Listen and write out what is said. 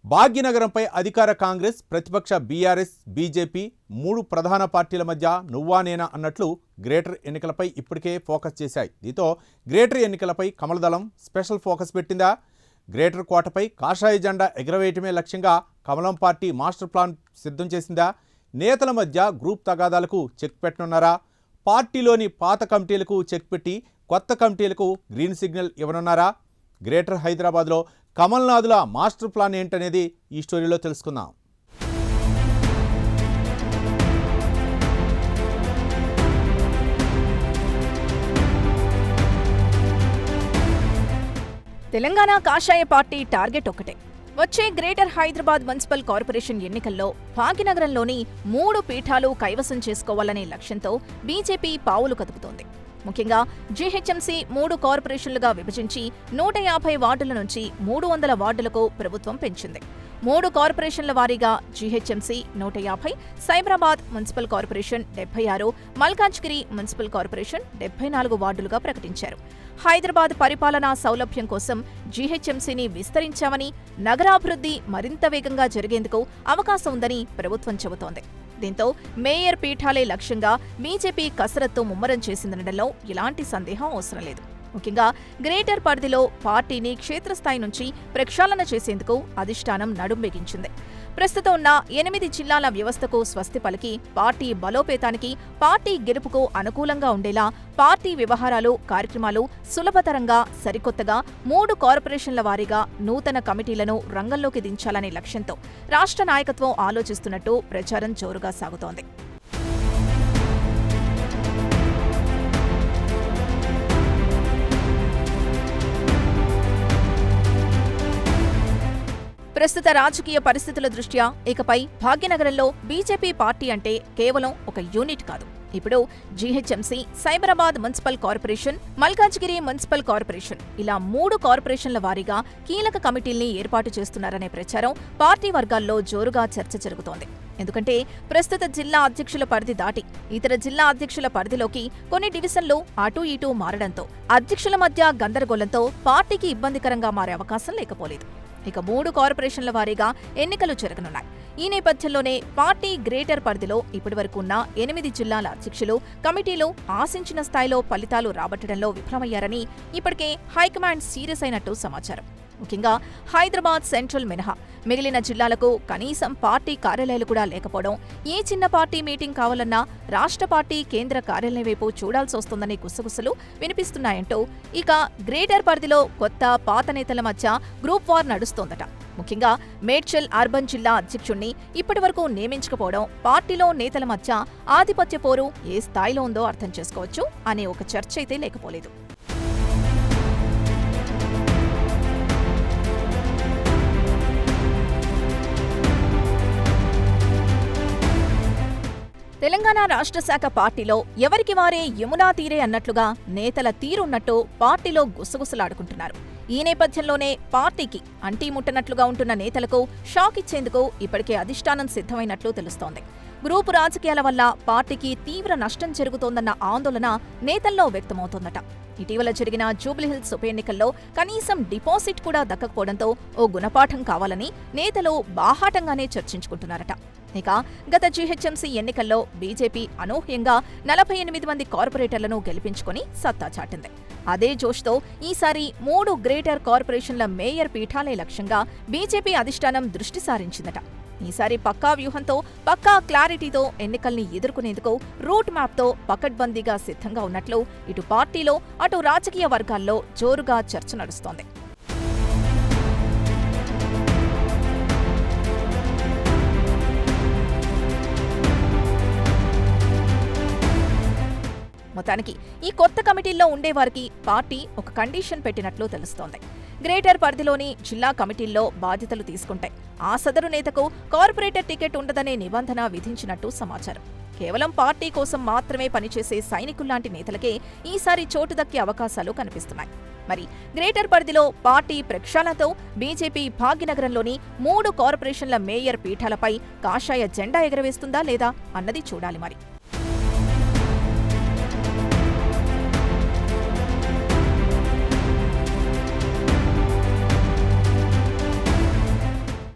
భాగ్యనగరంపై అధికార కాంగ్రెస్, ప్రతిపక్ష BRS, BJP మూడు ప్రధాన పార్టీల మధ్య నువ్వా నేనా అన్నట్లు గ్రేటర్ ఎన్నికలపై ఇప్పటికే ఫోకస్ చేశాయి. దీంతో గ్రేటర్ ఎన్నికలపై కమలదళం స్పెషల్ ఫోకస్ పెట్టిందా? గ్రేటర్ కోటపై కాషాయ జెండా ఎగరవేయటమే లక్ష్యంగా కమలం పార్టీ మాస్టర్ ప్లాన్ సిద్ధం చేసిందా? నేతల మధ్య గ్రూప్ తగాదాలకు చెక్ పెట్టనున్నారా? పార్టీలోని పాత కమిటీలకు చెక్ పెట్టి కొత్త కమిటీలకు గ్రీన్ సిగ్నల్ ఇవ్వనున్నారా? గ్రేటర్ హైదరాబాద్లో కమల్నాథుల మాస్టర్ ప్లాన్ ఏంటనేది ఈ స్టోరీలో తెలుసుకుందాం. తెలంగాణ కాషాయ పార్టీ టార్గెట్ ఒకటే. వచ్చే గ్రేటర్ హైదరాబాద్ మున్సిపల్ కార్పొరేషన్ ఎన్నికల్లో భాగ్యనగరంలోని 3 పీఠాలు కైవసం చేసుకోవాలనే లక్ష్యంతో బీజేపీ పావులు కదుపుతోంది. ముఖ్యంగా జీహెచ్ఎంసీ 3 కార్పొరేషన్లుగా విభజించి 150 వార్డుల నుంచి 300 వార్డులకు ప్రభుత్వం పెంచింది. 3 కార్పొరేషన్ల వారీగా GHMC 150, Cyberabad municipal corporation 76, Malkajgiri municipal corporation 74 వార్డులుగా ప్రకటించారు. హైదరాబాద్ పరిపాలనా సౌలభ్యం కోసం జీహెచ్ఎంసీని విస్తరించామని, నగరాభివృద్ధి మరింత వేగంగా జరిగేందుకు అవకాశం ఉందని ప్రభుత్వం చెబుతోంది. దీంతో మేయర్ పీఠాలే లక్ష్యంగా బీజేపీ కసరత్తు ముమ్మరం చేసిందనడంలో ఎలాంటి సందేహం అవసరం లేదు. ముఖ్యంగా గ్రేటర్ పరిధిలో పార్టీని క్షేత్రస్థాయి నుంచి ప్రక్షాళన చేసేందుకు అధిష్టానం నడుం బిగించింది. ప్రస్తుతం ఉన్న 8 జిల్లాల వ్యవస్థకు స్వస్తి పలికి పార్టీ బలోపేతానికి, పార్టీ గెలుపుకు అనుకూలంగా ఉండేలా పార్టీ వ్యవహారాలు, కార్యక్రమాలు సులభతరంగా, సరికొత్తగా 3 కార్పొరేషన్ల వారీగా నూతన కమిటీలను రంగంలోకి దించాలనే లక్ష్యంతో రాష్ట్ర నాయకత్వం ఆలోచిస్తున్నట్టు ప్రచారం జోరుగా సాగుతోంది. ప్రస్తుత రాజకీయ పరిస్థితుల దృష్ట్యా ఇకపై భాగ్యనగరంలో బీజేపీ పార్టీ అంటే కేవలం ఒక యూనిట్ కాదు. ఇప్పుడు GHMC, Cyberabad municipal corporation, Malkajgiri municipal corporation ఇలా 3 కార్పొరేషన్ల వారీగా కీలక కమిటీల్ని ఏర్పాటు చేస్తున్నారనే ప్రచారం పార్టీ వర్గాల్లో జోరుగా చర్చ జరుగుతోంది. ఎందుకంటే ప్రస్తుత జిల్లా అధ్యక్షుల పరిధి దాటి ఇతర జిల్లా అధ్యక్షుల పరిధిలోకి కొన్ని డివిజన్లు అటూ ఇటూ మారడంతో అధ్యక్షుల మధ్య గందరగోళంతో పార్టీకి ఇబ్బందికరంగా మారే అవకాశం లేకపోలేదు. ఇక 3 కార్పొరేషన్ల వారీగా ఎన్నికలు జరగనున్నాయి. ఈ నేపథ్యంలోనే పార్టీ గ్రేటర్ పరిధిలో ఇప్పటివరకు ఉన్న 8 జిల్లాల అధ్యక్షులు, కమిటీలు ఆశించిన స్థాయిలో ఫలితాలు రాబట్టడంలో విఫలమయ్యారని ఇప్పటికే హైకమాండ్ సీరియస్ అయినట్టు సమాచారం. ముఖ్యంగా హైదరాబాద్ సెంట్రల్ మినహా మిగిలిన జిల్లాలకు కనీసం పార్టీ కార్యాలయాలు కూడా లేకపోవడం, ఏ చిన్న పార్టీ మీటింగ్ కావాలన్నా రాష్ట్ర పార్టీ కేంద్ర కార్యాలయం వైపు చూడాల్సి వస్తోందనే గుసగుసలు వినిపిస్తున్నాయంటూ ఇక గ్రేటర్ పరిధిలో కొత్త, పాత నేతల మధ్య గ్రూప్ వార్ నడుస్తోందట. ముఖ్యంగా మేడ్చల్ అర్బన్ జిల్లా అధ్యక్షుణ్ణి ఇప్పటివరకు నియమించకపోవడం పార్టీలో నేతల మధ్య ఆధిపత్య పోరు ఏ స్థాయిలో ఉందో అర్థం చేసుకోవచ్చు అనే ఒక చర్చ అయితే లేకపోలేదు. తెలంగాణ రాష్ట్ర శాఖ పార్టీలో ఎవరికి వారే యమునా తీరే అన్నట్లుగా నేతల తీరున్నట్టు పార్టీలో గుసగుసలాడుకుంటున్నారు. ఈ నేపథ్యంలోనే పార్టీకి అంటీముట్టనట్లుగా ఉంటున్న నేతలకు షాక్ ఇచ్చేందుకు ఇప్పటికే అధిష్టానం సిద్ధమైనట్లు తెలుస్తోంది. గ్రూపు రాజకీయాల వల్ల పార్టీకి తీవ్ర నష్టం జరుగుతోందన్న ఆందోళన నేతల్లో వ్యక్తమవుతోందట. ఇటీవల జరిగిన జూబ్లీహిల్స్ ఉప ఎన్నికల్లో కనీసం డిపాజిట్ కూడా దక్కకపోవడంతో ఓ గుణపాఠం కావాలని నేతలు బాహాటంగానే చర్చించుకుంటున్నారట. ఇక గత జీహెచ్ఎంసీ ఎన్నికల్లో బీజేపీ అనూహ్యంగా 48 మంది కార్పొరేటర్లను గెలిపించుకుని సత్తా చాటింది. అదే జోష్తో ఈసారి 3 గ్రేటర్ కార్పొరేషన్ల మేయర్ పీఠాలే లక్ష్యంగా బీజేపీ అధిష్టానం దృష్టి సారించిందట. ఈసారి పక్కా వ్యూహంతో, పక్కా క్లారిటీతో ఎన్నికల్ని ఎదుర్కొనేందుకు రూట్ మ్యాప్తో పకడ్బందీగా సిద్ధంగా ఉన్నట్లు ఇటు పార్టీలో, అటు రాజకీయ వర్గాల్లో జోరుగా చర్చ నడుస్తోంది. మొత్తానికి ఈ కొత్త కమిటీల్లో ఉండేవారికి పార్టీ ఒక కండిషన్ పెట్టినట్లు తెలుస్తోంది. గ్రేటర్ పరిధిలోని జిల్లా కమిటీల్లో బాధ్యతలు తీసుకుంటే ఆ సదరు నేతకు కార్పొరేటర్ టికెట్ ఉండదనే నిబంధన విధించినట్టు సమాచారం. కేవలం పార్టీ కోసం మాత్రమే పనిచేసే సైనికుల్లాంటి నేతలకే ఈసారి చోటు దక్కే అవకాశాలు కనిపిస్తున్నాయి. మరి గ్రేటర్ పరిధిలో పార్టీ ప్రక్షాళనతో బీజేపీ భాగ్యనగరంలోని 3 కార్పొరేషన్ల మేయర్ పీఠాలపై కాషాయ జెండా ఎగరవేస్తుందా లేదా అన్నది చూడాలి మరి.